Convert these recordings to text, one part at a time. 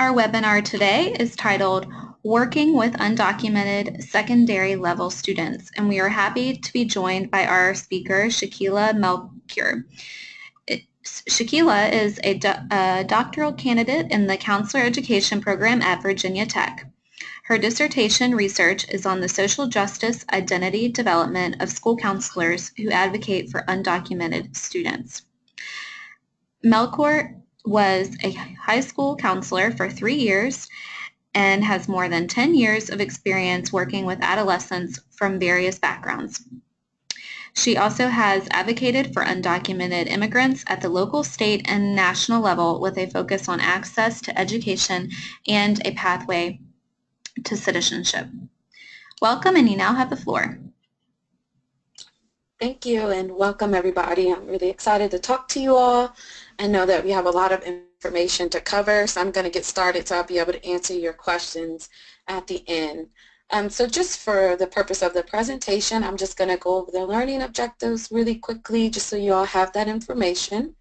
Our webinar today is titled Working with Undocumented Secondary Level Students, and we are happy to be joined by our speaker, Shakila Melchior. Shakila is a doctoral candidate in the Counselor Education Program at Virginia Tech. Her dissertation research is on the social justice identity development of school counselors who advocate for undocumented students. Melchior was a high school counselor for 3 years and has more than 10 years of experience working with adolescents from various backgrounds. She also has advocated for undocumented immigrants at the local, state, and national level with a focus on access to education and a pathway to citizenship. Welcome, and you now have the floor. Thank you, and welcome everybody. I'm really excited to talk to you all. I know that we have a lot of information to cover, so I'm going to get started so I'll be able to answer your questions at the end. So just for the purpose of the presentation, I'm just going to go over the learning objectives really quickly just so you all have that information.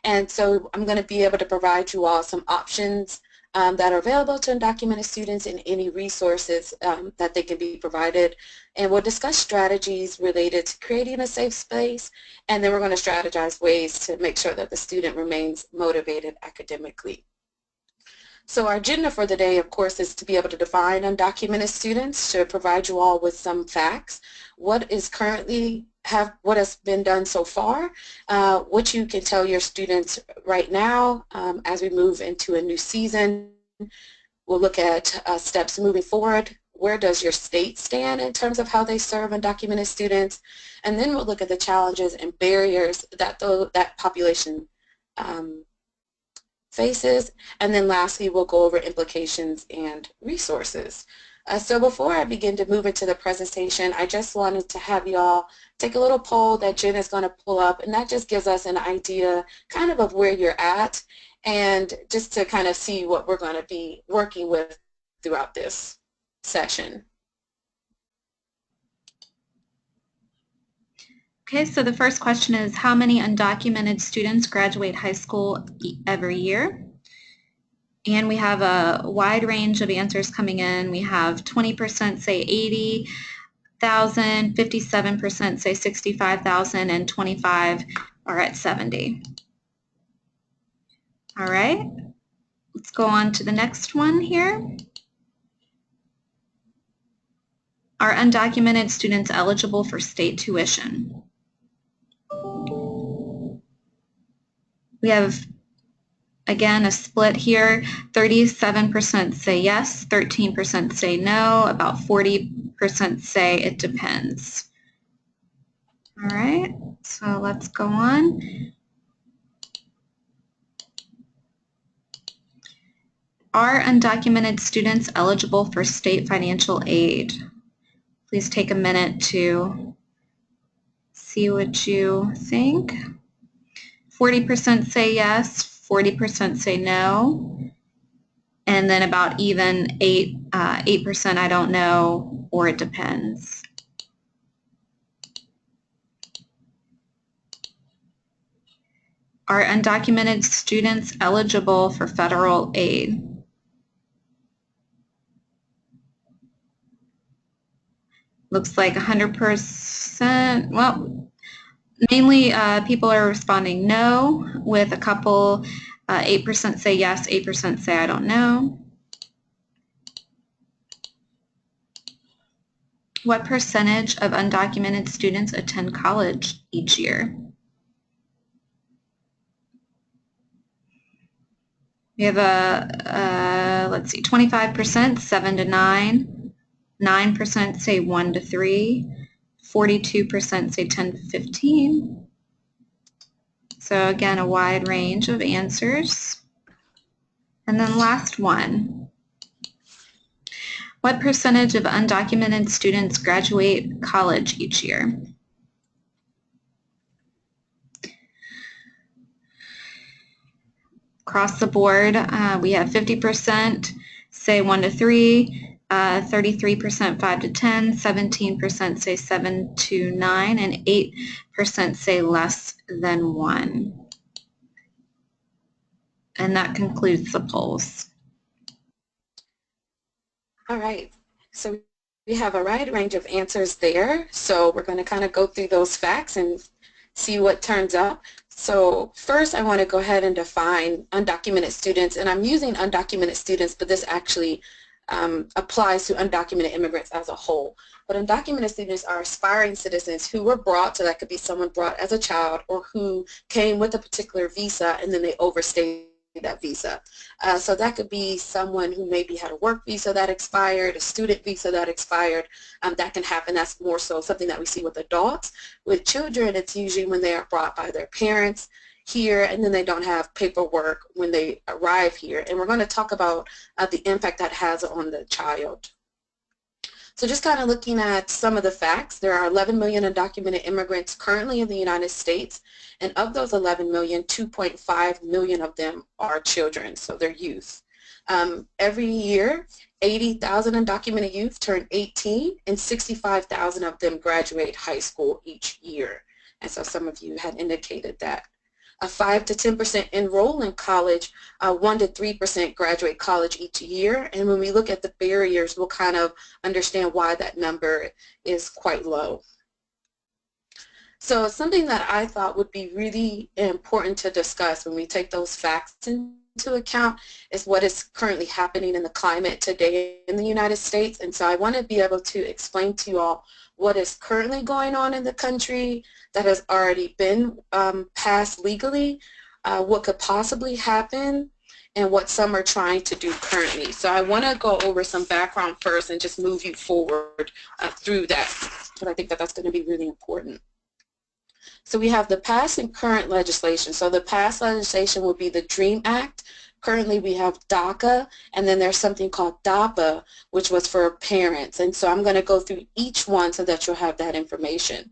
And so I'm going to be able to provide you all some options that are available to undocumented students and any resources that they can be provided. And we'll discuss strategies related to creating a safe space, and then we're going to strategize ways to make sure that the student remains motivated academically. So our agenda for the day, of course, is to be able to define undocumented students, to provide you all with some facts, what has been done so far, what you can tell your students right now as we move into a new season. We'll look at steps moving forward. Where does your state stand in terms of how they serve undocumented students? And then we'll look at the challenges and barriers that that population faces. And then lastly, we'll go over implications and resources. So before I begin to move into the presentation, I just wanted to have you all take a little poll that Jen is going to pull up, and that just gives us an idea kind of where you're at, and just to kind of see what we're going to be working with throughout this session. Okay, so the first question is, how many undocumented students graduate high school every year? And we have a wide range of answers coming in. We have 20% say 80,000, 57% say 65,000, and 25 are at 70. All right, let's go on to the next one here. Are undocumented students eligible for state tuition? We have, again, a split here. 37% say yes, 13% say no, about 40% say it depends. All right, so let's go on. Are undocumented students eligible for state financial aid? Please take a minute to see what you think. 40% say yes, 40% say no, and then about even 8% I don't know, or it depends. Are undocumented students eligible for federal aid? Looks like 100%, well, mainly people are responding no, with a couple, 8% say yes, 8% say I don't know. What percentage of undocumented students attend college each year? We have let's see, 25%, 7 to 9, 9% say 1 to 3, 42% say 10 to 15. So again, a wide range of answers. And then last one. What percentage of undocumented students graduate college each year? Across the board, we have 50% say 1 to 3, 33% 5 to 10, 17% say 7 to 9, and 8% say less than 1. And that concludes the polls. All right, so we have a wide range of answers there. So we're going to kind of go through those facts and see what turns up. So first I want to go ahead and define undocumented students, and I'm using undocumented students, but this actually applies to undocumented immigrants as a whole. But undocumented students are aspiring citizens who were brought, so that could be someone brought as a child or who came with a particular visa and then they overstayed that visa. So that could be someone who maybe had a work visa that expired, a student visa that expired. That can happen. That's more so something that we see with adults. With children, it's usually when they are brought by their parents here and then they don't have paperwork when they arrive here. And we're going to talk about the impact that has on the child. So just kind of looking at some of the facts, there are 11 million undocumented immigrants currently in the United States, and of those 11 million, 2.5 million of them are children, so they're youth. Every year, 80,000 undocumented youth turn 18, and 65,000 of them graduate high school each year. And so some of you had indicated that. 5 to 10% enroll in college, 1 to 3% graduate college each year, and when we look at the barriers, we'll kind of understand why that number is quite low. So something that I thought would be really important to discuss when we take those facts into account is what is currently happening in the climate today in the United States. And so I want to be able to explain to you all what is currently going on in the country that has already been passed legally, what could possibly happen, and what some are trying to do currently. So I want to go over some background first and just move you forward through that, because I think that that's going to be really important. So we have the past and current legislation. So the past legislation would be the DREAM Act. Currently we have DACA, and then there's something called DAPA, which was for parents. And so I'm going to go through each one so that you'll have that information.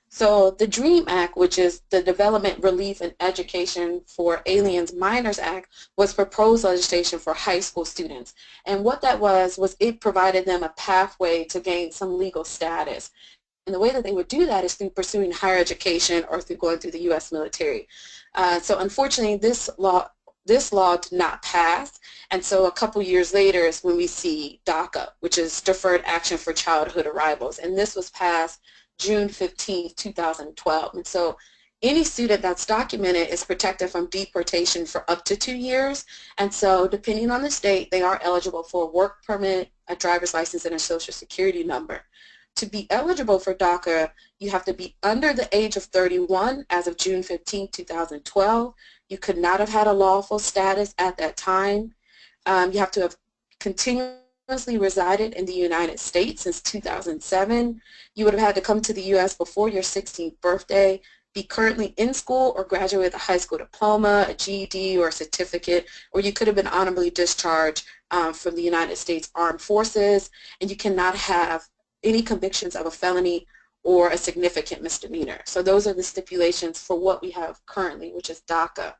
So the DREAM Act, which is the Development, Relief, and Education for Aliens Minors Act, was proposed legislation for high school students. And what that was it provided them a pathway to gain some legal status. And the way that they would do that is through pursuing higher education or through going through the U.S. military. So unfortunately, this law did not pass, and so a couple years later is when we see DACA, which is Deferred Action for Childhood Arrivals, and this was passed June 15, 2012. And so any student that's documented is protected from deportation for up to 2 years, and so depending on the state, they are eligible for a work permit, a driver's license, and a social security number. To be eligible for DACA, you have to be under the age of 31 as of June 15, 2012. You could not have had a lawful status at that time. You have to have continuously resided in the United States since 2007. You would have had to come to the U.S. before your 16th birthday, be currently in school or graduate with a high school diploma, a GED, or a certificate, or you could have been honorably discharged from the United States Armed Forces, and you cannot have any convictions of a felony or a significant misdemeanor. So those are the stipulations for what we have currently, which is DACA.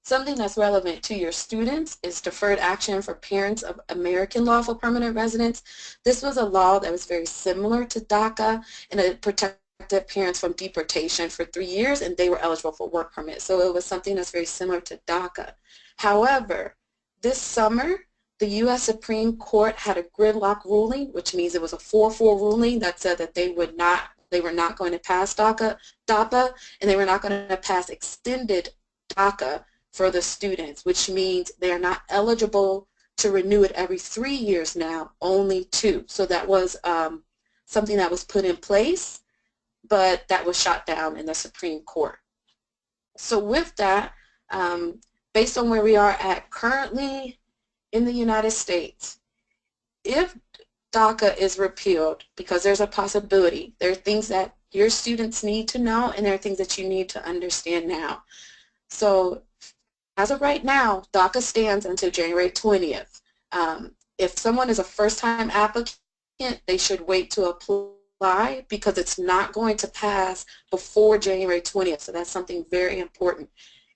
Something that's relevant to your students is Deferred Action for Parents of American Lawful Permanent Residents. This was a law that was very similar to DACA, and it protected parents from deportation for 3 years, and they were eligible for work permit. So it was something that's very similar to DACA. However, this summer, the U.S. Supreme Court had a gridlock ruling, which means it was a 4-4 ruling that said that they were not going to pass DACA, and they were not going to pass extended DACA for the students, which means they are not eligible to renew it every 3 years now, only 2. So that was something that was put in place, but that was shot down in the Supreme Court. So with that, based on where we are at currently in the United States, if DACA is repealed, because there's a possibility, there are things that your students need to know and there are things that you need to understand now. So as of right now, DACA stands until January 20th. If someone is a first-time applicant, they should wait to apply because it's not going to pass before January 20th. So that's something very important.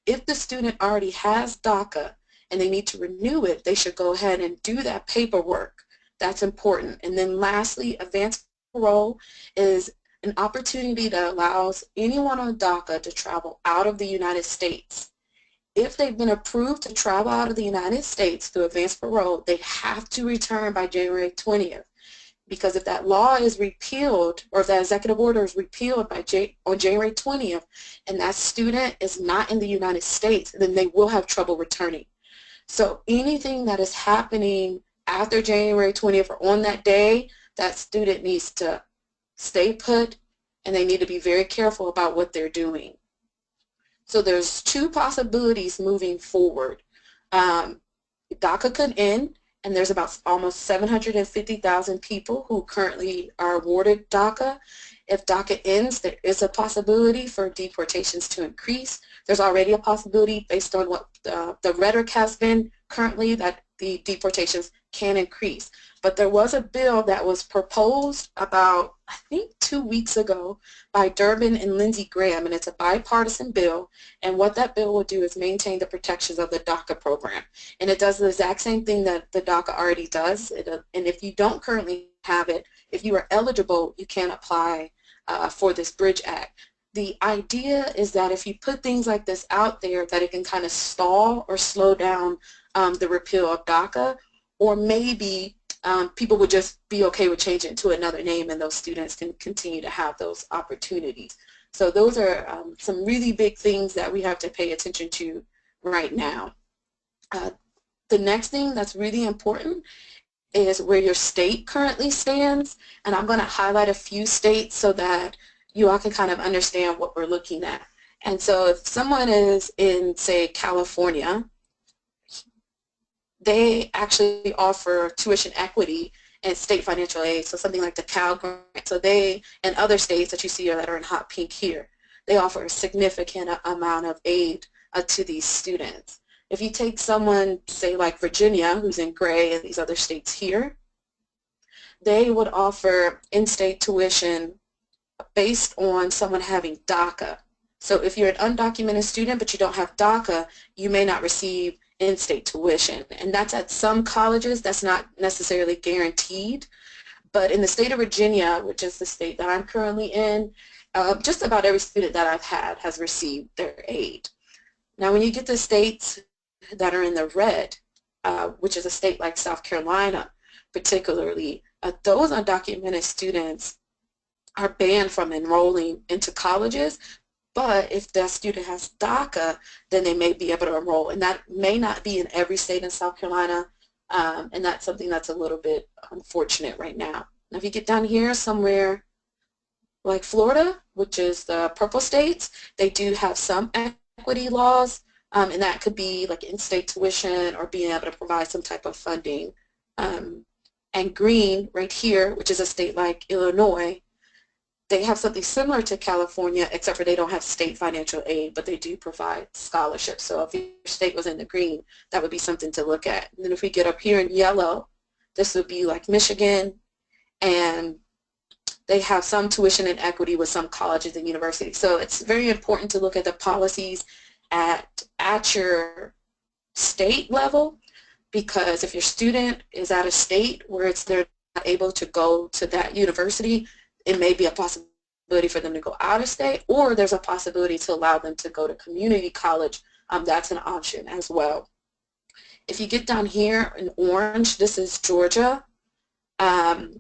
If the student already has DACA and they need to renew it, they should go ahead and do that paperwork. That's important. And then lastly, advanced parole is an opportunity that allows anyone on DACA to travel out of the United States. if they've been approved to travel out of the United States through advanced parole, they have to return by January 20th. Because if that law is repealed, or if that executive order is repealed on January 20th, and that student is not in the United States, then they will have trouble returning. So anything that is happening after January 20th or on that day, that student needs to stay put, and they need to be very careful about what they're doing. So there's two possibilities moving forward. DACA could end, and there's about almost 750,000 people who currently are awarded DACA. If DACA ends, there is a possibility for deportations to increase. There's already a possibility based on what the rhetoric has been currently that the deportations can increase. But there was a bill that was proposed about, I think, 2 weeks ago by Durbin and Lindsey Graham, and it's a bipartisan bill, and what that bill will do is maintain the protections of the DACA program. And it does the exact same thing that the DACA already does, and if you don't currently have it, if you are eligible, you can apply for this Bridge Act. The idea is that if you put things like this out there, that it can kind of stall or slow down the repeal of DACA, or maybe people would just be okay with changing it to another name, and those students can continue to have those opportunities. So those are some really big things that we have to pay attention to right now. The next thing that's really important is where your state currently stands, and I'm going to highlight a few states so that you all can kind of understand what we're looking at. And so if someone is in, say, California, they actually offer tuition equity and state financial aid, so something like the Cal Grant. So they, and other states that you see that are in hot pink here, they offer a significant amount of aid to these students. If you take someone, say, like Virginia, who's in gray, and these other states here, they would offer in-state tuition based on someone having DACA. So if you're an undocumented student but you don't have DACA, you may not receive in-state tuition. And that's at some colleges. That's not necessarily guaranteed. But in the state of Virginia, which is the state that I'm currently in, just about every student that I've had has received their aid. Now when you get to states that are in the red, which is a state like South Carolina particularly, those undocumented students are banned from enrolling into colleges, but if that student has DACA, then they may be able to enroll, and that may not be in every state in South Carolina, and that's something that's a little bit unfortunate right now. Now if you get down here somewhere like Florida, which is the purple states, they do have some equity laws, and that could be like in-state tuition or being able to provide some type of funding. And green right here, which is a state like Illinois, they have something similar to California, except for they don't have state financial aid, but they do provide scholarships. So if your state was in the green, that would be something to look at. And then if we get up here in yellow, this would be like Michigan, and they have some tuition and equity with some colleges and universities. So it's very important to look at the policies at your state level, because if your student is at a state where they're not able to go to that university, it may be a possibility for them to go out of state, or there's a possibility to allow them to go to community college. That's an option as well. If you get down here in orange, this is Georgia.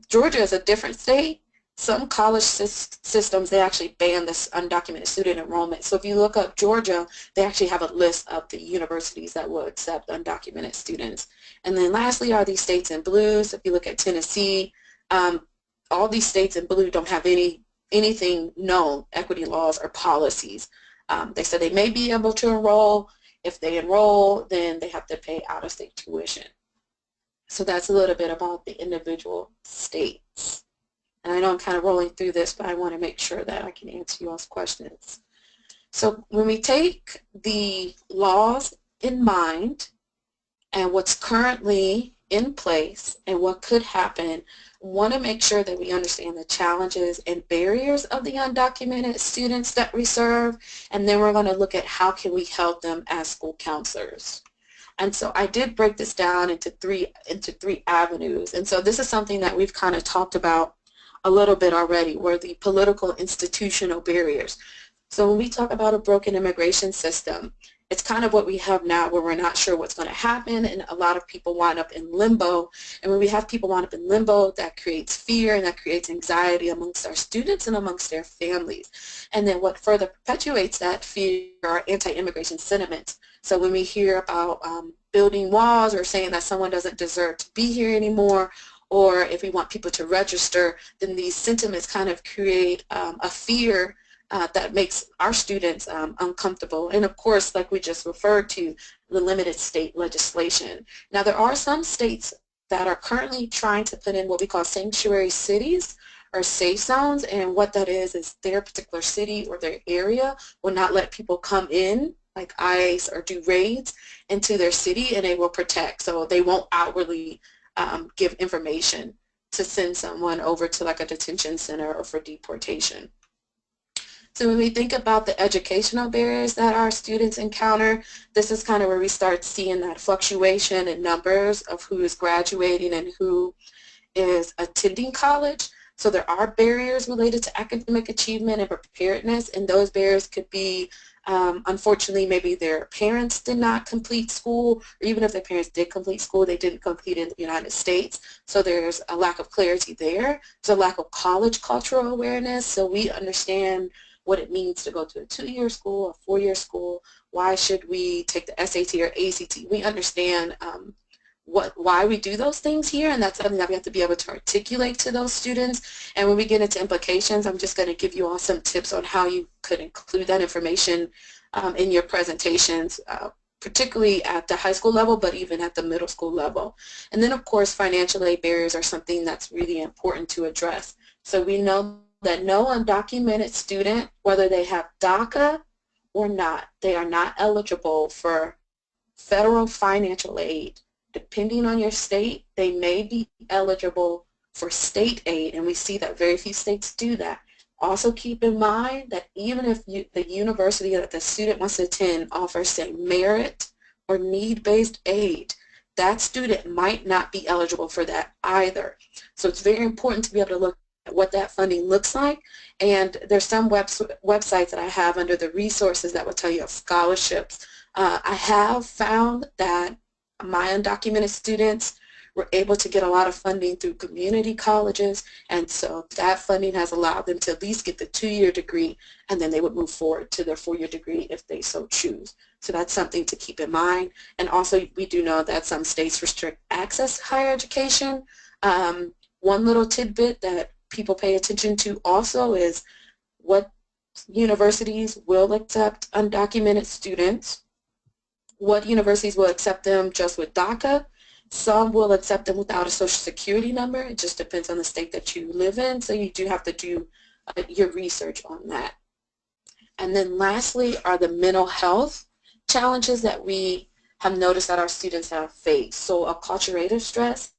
Georgia is a different state. Some college systems, they actually ban this undocumented student enrollment. So if you look up Georgia, they actually have a list of the universities that will accept undocumented students. And then lastly are these states in blue. So if you look at Tennessee, all these states in blue don't have anything known, equity laws or policies. They said they may be able to enroll. If they enroll, then they have to pay out-of-state tuition. So that's a little bit about the individual states. And I know I'm kind of rolling through this, but I want to make sure that I can answer you all's questions. So when we take the laws in mind and what's currently in place and what could happen, we want to make sure that we understand the challenges and barriers of the undocumented students that we serve, and then we're going to look at how can we help them as school counselors. And so I did break this down into three avenues, and so this is something that we've kind of talked about a little bit already, were the political institutional barriers. So when we talk about a broken immigration system, It's kind of what we have now, where we're not sure what's going to happen, and a lot of people wind up in limbo. And when we have people wind up in limbo, that creates fear and that creates anxiety amongst our students and amongst their families. And then what further perpetuates that fear are anti-immigration sentiments. So when we hear about building walls or saying that someone doesn't deserve to be here anymore, or if we want people to register, then these sentiments kind of create a fear that makes our students uncomfortable. And of course, like we just referred to, the limited state legislation. Now, there are some states that are currently trying to put in what we call sanctuary cities or safe zones, and what that is their particular city or their area will not let people come in, like ICE, or do raids into their city, and they will protect. So they won't outwardly give information to send someone over to like a detention center or for deportation. So when we think about the educational barriers that our students encounter, this is kind of where we start seeing that fluctuation in numbers of who is graduating and who is attending college. So there are barriers related to academic achievement and preparedness, and those barriers could be, unfortunately, maybe their parents did not complete school, or even if their parents did complete school, they didn't complete in the United States. So there's a lack of clarity there. There's a lack of college cultural awareness, so we understand what it means to go to a 2-year school, a 4-year school. Why should we take the SAT or ACT? We understand why we do those things here, and that's something that we have to be able to articulate to those students. And when we get into implications, I'm just going to give you all some tips on how you could include that information in your presentations, particularly at the high school level, but even at the middle school level. And then, of course, financial aid barriers are something that's really important to address. So we know that no undocumented student, whether they have DACA or not, they are not eligible for federal financial aid. Depending on your state, they may be eligible for state aid, and we see that very few states do that. Also keep in mind that even if the university that the student wants to attend offers, say, merit or need-based aid, that student might not be eligible for that either. So it's very important to be able to look at what that funding looks like, and there's some websites that I have under the resources that will tell you of scholarships. I have found that my undocumented students were able to get a lot of funding through community colleges, and so that funding has allowed them to at least get the 2-year degree, and then they would move forward to their 4-year degree if they so choose. So that's something to keep in mind. And also, we do know that some states restrict access to higher education. One little tidbit that people pay attention to also is what universities will accept undocumented students. What universities will accept them just with DACA. Some will accept them without a social security number. It just depends on the state that you live in, so you do have to do your research on that. And then lastly are the mental health challenges that we have noticed that our students have faced. So acculturative stress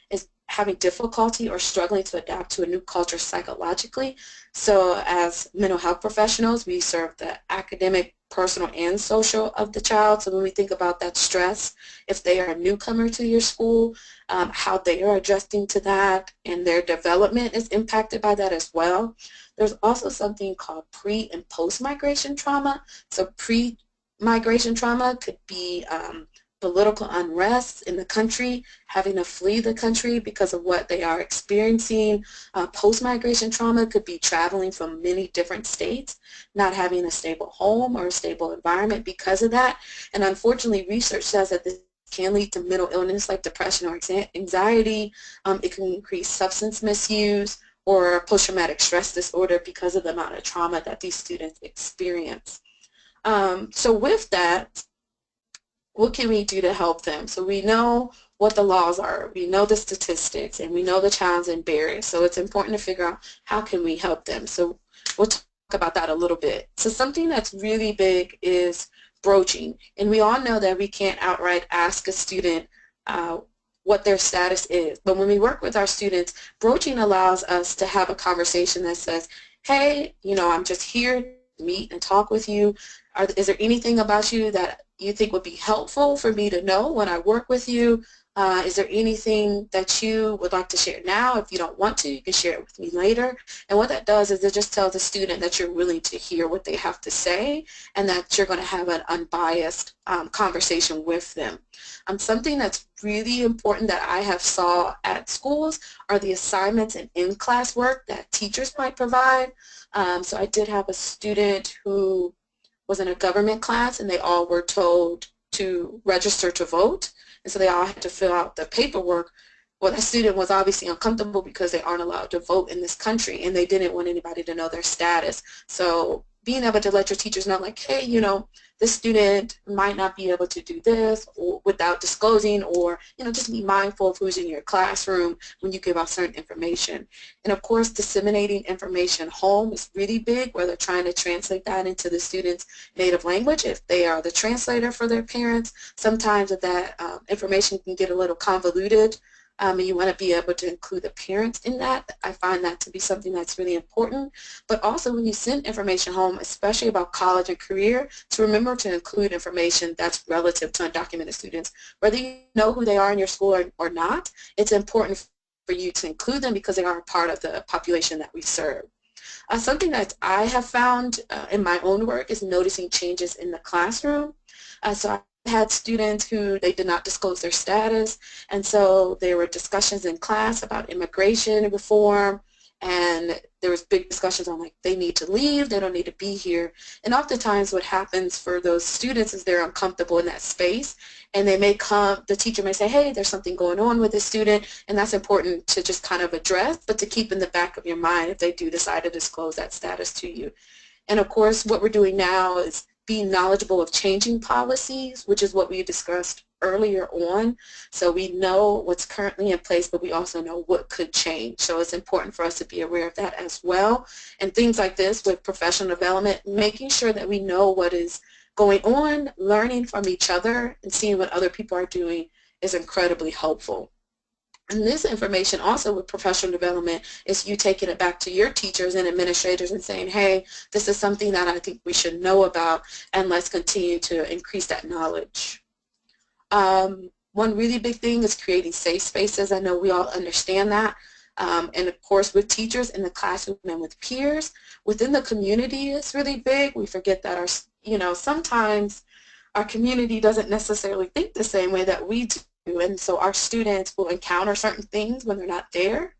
is having difficulty or struggling to adapt to a new culture psychologically. So as mental health professionals, we serve the academic, personal, and social of the child. So when we think about that stress, if they are a newcomer to your school, how they are adjusting to that, and their development is impacted by that as well. There's also something called pre- and post-migration trauma. So pre-migration trauma could be political unrest in the country, having to flee the country because of what they are experiencing. Post-migration trauma could be traveling from many different states, not having a stable home or a stable environment because of that. And unfortunately, research says that this can lead to mental illness like depression or anxiety. It can increase substance misuse or post-traumatic stress disorder because of the amount of trauma that these students experience. So with that, what can we do to help them? So we know what the laws are, we know the statistics, and we know the challenges and barriers. So it's important to figure out how can we help them. So we'll talk about that a little bit. So something that's really big is broaching. And we all know that we can't outright ask a student what their status is. But when we work with our students, broaching allows us to have a conversation that says, hey, I'm just here to meet and talk with you. Is there anything about you that you think would be helpful for me to know when I work with you? Is there anything that you would like to share now? If you don't want to, you can share it with me later. And what that does is it just tells the student that you're willing to hear what they have to say and that you're going to have an unbiased conversation with them. Something that's really important that I have saw at schools are the assignments and in-class work that teachers might provide. So I did have a student who was in a government class and they all were told to register to vote. And so they all had to fill out the paperwork. Well, that student was obviously uncomfortable because they aren't allowed to vote in this country and they didn't want anybody to know their status. So being able to let your teachers know, like, hey, you know, this student might not be able to do this or without disclosing, or, you know, just be mindful of who's in your classroom when you give out certain information. And of course, disseminating information home is really big, where they're trying to translate that into the student's native language. If they are the translator for their parents, sometimes that information can get a little convoluted. And you want to be able to include the parents in that. I find that to be something that's really important. But also when you send information home, especially about college and career, to remember to include information that's relative to undocumented students. Whether you know who they are in your school or not, it's important for you to include them because they are a part of the population that we serve. Something that I have found in my own work is noticing changes in the classroom. So I had students who they did not disclose their status, and so there were discussions in class about immigration reform, and there was big discussions on, like, they need to leave, they don't need to be here. And oftentimes what happens for those students is they're uncomfortable in that space, and they may come, the teacher may say, hey, there's something going on with this student, and that's important to just kind of address, but to keep in the back of your mind if they do decide to disclose that status to you. And of course, what we're doing now is being knowledgeable of changing policies, which is what we discussed earlier on. So we know what's currently in place, but we also know what could change. So it's important for us to be aware of that as well. And things like this with professional development, making sure that we know what is going on, learning from each other, and seeing what other people are doing is incredibly helpful. And this information also with professional development is you taking it back to your teachers and administrators and saying, hey, this is something that I think we should know about, and let's continue to increase that knowledge. One really big thing is creating safe spaces. I know we all understand that. And of course with teachers in the classroom and with peers. Within the community, it's really big. We forget that our, you know, sometimes our community doesn't necessarily think the same way that we do. And so our students will encounter certain things when they're not there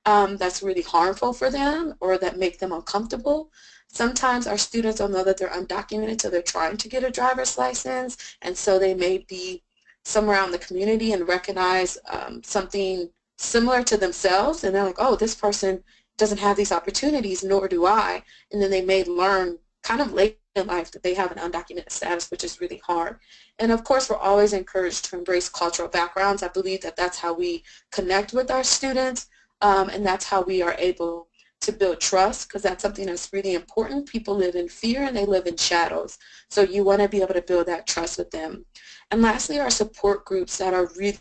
that's really harmful for them or that make them uncomfortable. Sometimes our students don't know that they're undocumented, so they're trying to get a driver's license, and so they may be somewhere out in the community and recognize something similar to themselves, and they're like, oh, this person doesn't have these opportunities, nor do I, and then they may learn kind of late in life that they have an undocumented status, which is really hard. And of course, we're always encouraged to embrace cultural backgrounds. I believe that that's how we connect with our students, and that's how we are able to build trust, because that's something that's really important. People live in fear and they live in shadows. So you want to be able to build that trust with them. And lastly, our support groups that are really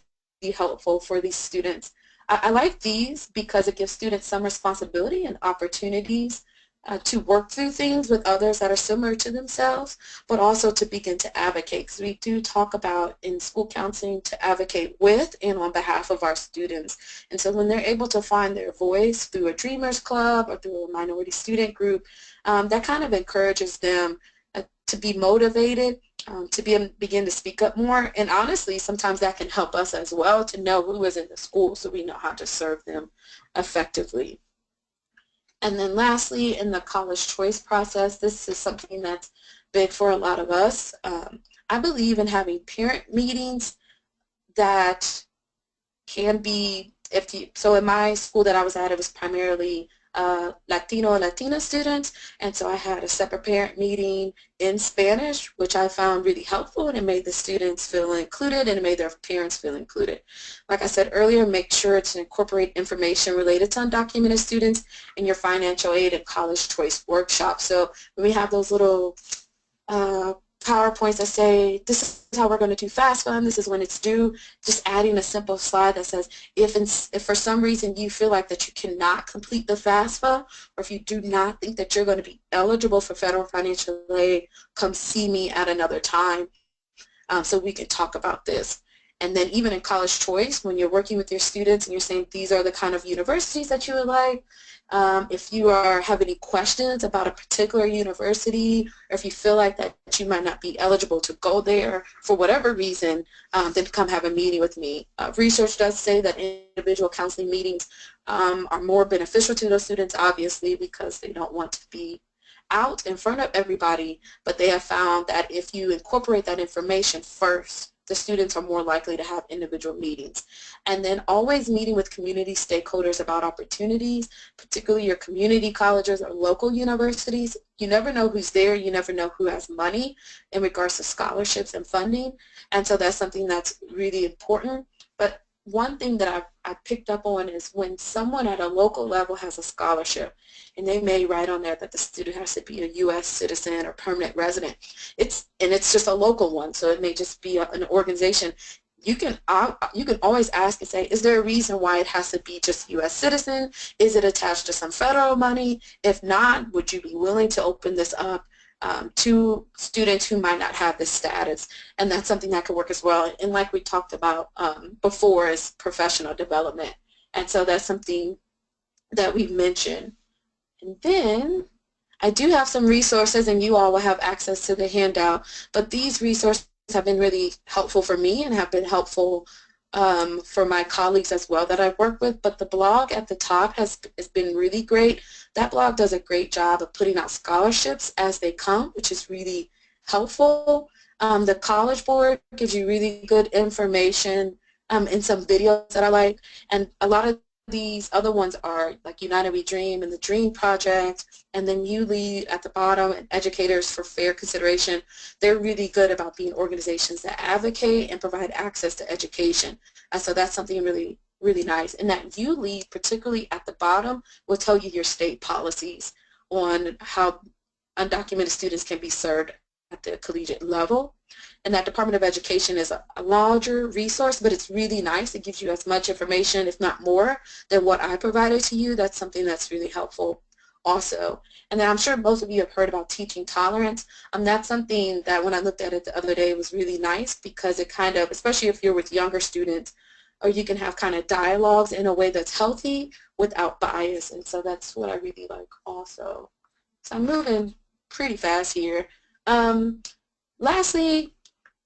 helpful for these students. I like these because it gives students some responsibility and opportunities to work through things with others that are similar to themselves, but also to begin to advocate, because we do talk about in school counseling to advocate with and on behalf of our students. And so when they're able to find their voice through a Dreamers Club or through a minority student group, that kind of encourages them to be motivated, to begin to speak up more. And honestly, sometimes that can help us as well to know who is in the school so we know how to serve them effectively. And then lastly, in the college choice process, this is something that's big for a lot of us. I believe in having parent meetings that can be, so in my school that I was at, it was primarily Latino and Latina students, and so I had a separate parent meeting in Spanish, which I found really helpful, and it made the students feel included and it made their parents feel included. Like I said earlier, make sure to incorporate information related to undocumented students in your financial aid and college choice workshop. So when we have those little PowerPoints that say, this is how we're going to do FAFSA, and this is when it's due, just adding a simple slide that says, if for some reason you feel like that you cannot complete the FAFSA, or if you do not think that you're going to be eligible for federal financial aid, come see me at another time so we can talk about this. And then even in college choice, when you're working with your students and you're saying these are the kind of universities that you would like, if you have any questions about a particular university, or if you feel like that you might not be eligible to go there for whatever reason, then come have a meeting with me. Research does say that individual counseling meetings are more beneficial to those students, obviously, because they don't want to be out in front of everybody, but they have found that if you incorporate that information first, the students are more likely to have individual meetings. And then always meeting with community stakeholders about opportunities, particularly your community colleges or local universities. You never know who's there. You never know who has money in regards to scholarships and funding. And so that's something that's really important. But one thing that I picked up on is when someone at a local level has a scholarship, and they may write on there that the student has to be a U.S. citizen or permanent resident. It's just a local one, so it may just be an organization. You can always ask and say, is there a reason why it has to be just U.S. citizen? Is it attached to some federal money? If not, would you be willing to open this up to students who might not have this status? And that's something that could work as well. And like we talked about before, is professional development. And so that's something that we've mentioned. And then I do have some resources, and you all will have access to the handout, but these resources have been really helpful for me and have been helpful for my colleagues as well that I've worked with. But the blog at the top has been really great. That blog does a great job of putting out scholarships as they come, which is really helpful. The College Board gives you really good information and some videos that I like, and a lot of these other ones are like United We Dream and the Dream Project, and then You Lead at the bottom, and Educators for Fair Consideration. They're really good about being organizations that advocate and provide access to education. And so that's something really, really nice. And that You Lead, particularly at the bottom, will tell you your state policies on how undocumented students can be served at the collegiate level. And that Department of Education is a larger resource, but it's really nice. It gives you as much information, if not more, than what I provided to you. That's something that's really helpful also. And then I'm sure most of you have heard about teaching tolerance. That's something that when I looked at it the other day was really nice, because it kind of, especially if you're with younger students, or you can have kind of dialogues in a way that's healthy without bias. And so that's what I really like also. So I'm moving pretty fast here. Lastly,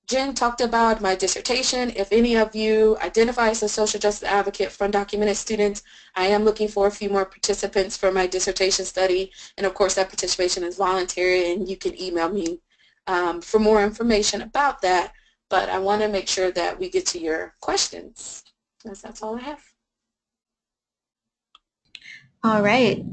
Jen talked about my dissertation. If any of you identify as a social justice advocate for undocumented students, I am looking for a few more participants for my dissertation study. And of course, that participation is voluntary, and you can email me for more information about that. But I want to make sure that we get to your questions, because that's all I have. All right.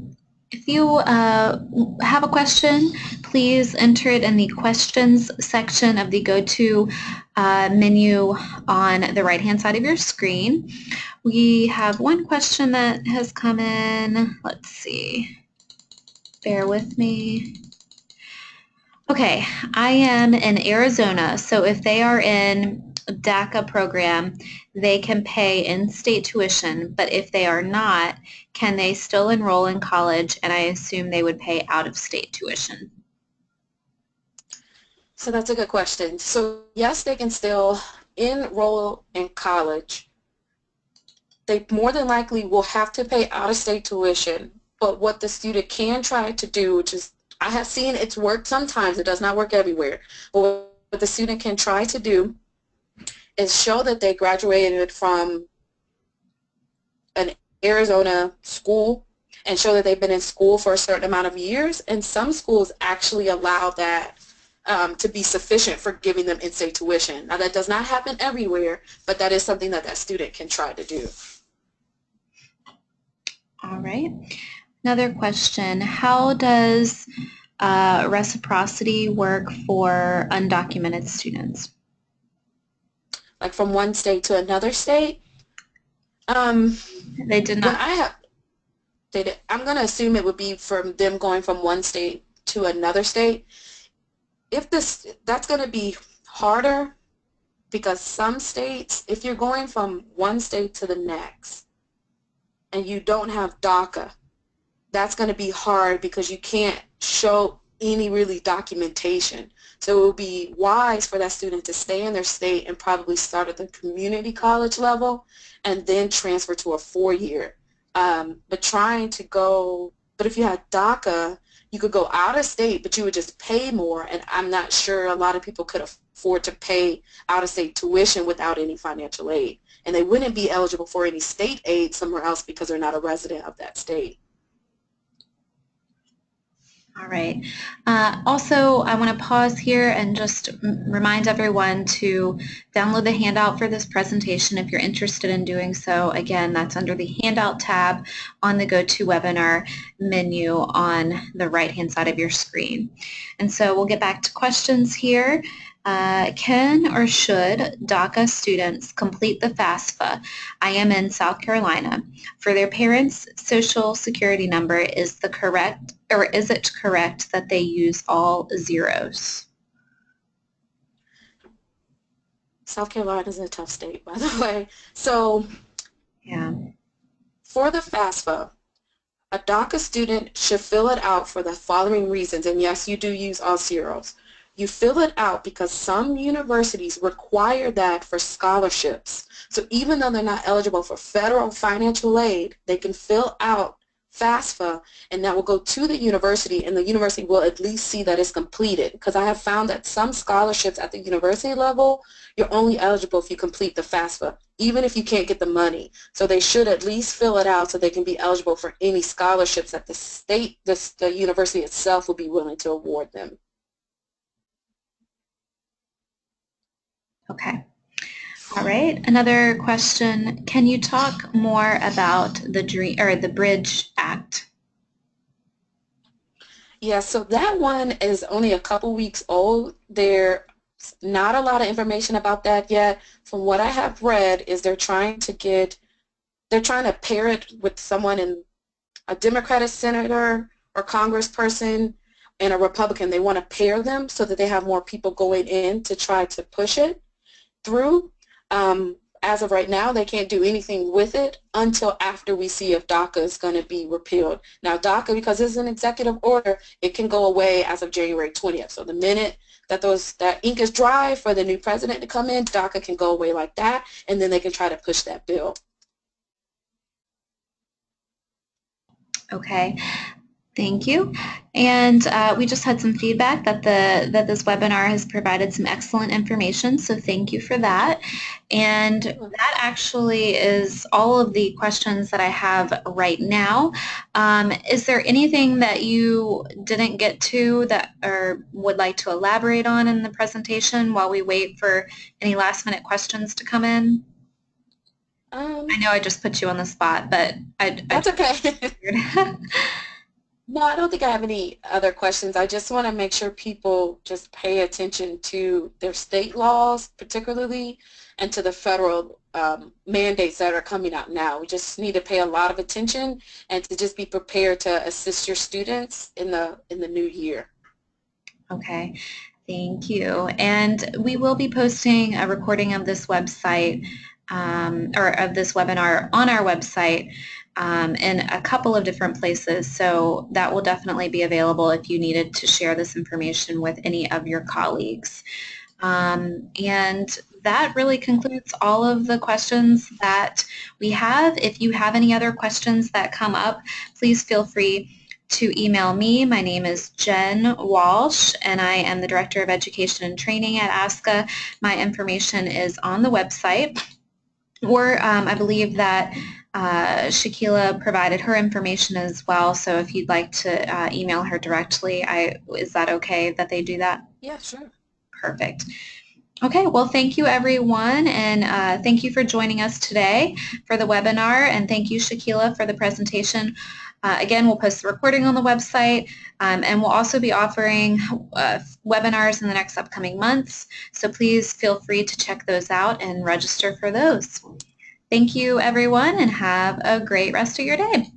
If you have a question, please enter it in the questions section of the go-to menu on the right-hand side of your screen. We have one question that has come in. Let's see. Bear with me. Okay, I am in Arizona, so if they are in DACA program, they can pay in-state tuition, but if they are not, can they still enroll in college? And I assume they would pay out-of-state tuition. So that's a good question. So yes, they can still enroll in college. They more than likely will have to pay out-of-state tuition, but what the student can try to do, which is, I have seen it's worked sometimes, it does not work everywhere, but what the student can try to do is show that they graduated from an Arizona school and show that they've been in school for a certain amount of years, and some schools actually allow that to be sufficient for giving them in-state tuition. Now that does not happen everywhere, but that is something that that student can try to do. All right. Another question, how does reciprocity work for undocumented students? Like from one state to another state? They did not. I'm going to assume it would be from them going from one state to another state. that's going to be harder because some states, if you're going from one state to the next and you don't have DACA, that's going to be hard because you can't show any really documentation. So it would be wise for that student to stay in their state and probably start at the community college level and then transfer to a 4-year. But if you had DACA, you could go out of state, but you would just pay more, and I'm not sure a lot of people could afford to pay out of state tuition without any financial aid. And they wouldn't be eligible for any state aid somewhere else because they're not a resident of that state. All right. Also, I want to pause here and just remind everyone to download the handout for this presentation if you're interested in doing so. Again, that's under the handout tab on the GoToWebinar menu on the right-hand side of your screen. And so we'll get back to questions here. Can or should DACA students complete the FAFSA? I am in South Carolina. For their parents' social security number, is it correct that they use all zeros? South Carolina is a tough state, by the way. So yeah, for the FAFSA, a DACA student should fill it out for the following reasons. And yes, you do use all zeros. You fill it out because some universities require that for scholarships. So even though they're not eligible for federal financial aid, they can fill out FAFSA, and that will go to the university, and the university will at least see that it's completed. Because I have found that some scholarships at the university level, you're only eligible if you complete the FAFSA, even if you can't get the money. So they should at least fill it out so they can be eligible for any scholarships that the university itself will be willing to award them. Okay. All right. Another question. Can you talk more about the Bridge Act? Yeah, so that one is only a couple weeks old. There's not a lot of information about that yet. From what I have read is they're trying to pair it with someone in a Democratic senator or congressperson and a Republican. They want to pair them so that they have more people going in to try to push it through. As of right now, they can't do anything with it until after we see if DACA is going to be repealed. Now, DACA, because it's an executive order, it can go away as of January 20th. So the minute that that ink is dry for the new president to come in, DACA can go away like that, and then they can try to push that bill. Okay. Thank you. And we just had some feedback that this webinar has provided some excellent information, so thank you for that. And that actually is all of the questions that I have right now. Is there anything that you didn't get to that or would like to elaborate on in the presentation while we wait for any last-minute questions to come in? I know I just put you on the spot, but that's okay. No, I don't think I have any other questions. I just want to make sure people just pay attention to their state laws, particularly, and to the federal mandates that are coming out now. We just need to pay a lot of attention and to just be prepared to assist your students in the new year. Okay, thank you. And we will be posting a recording of this website or of this webinar on our website in a couple of different places, so that will definitely be available if you needed to share this information with any of your colleagues. And that really concludes all of the questions that we have. If you have any other questions that come up, please feel free to email me. My name is Jen Walsh, and I am the Director of Education and Training at ASCA. My information is on the website, or I believe that Shaquila provided her information as well, so if you'd like to email her directly, is that okay that they do that? Yeah, sure. Perfect. Okay, well, thank you, everyone, and thank you for joining us today for the webinar, and thank you, Shaquila, for the presentation. Again, we'll post the recording on the website, and we'll also be offering webinars in the next upcoming months, so please feel free to check those out and register for those. Thank you, everyone, and have a great rest of your day.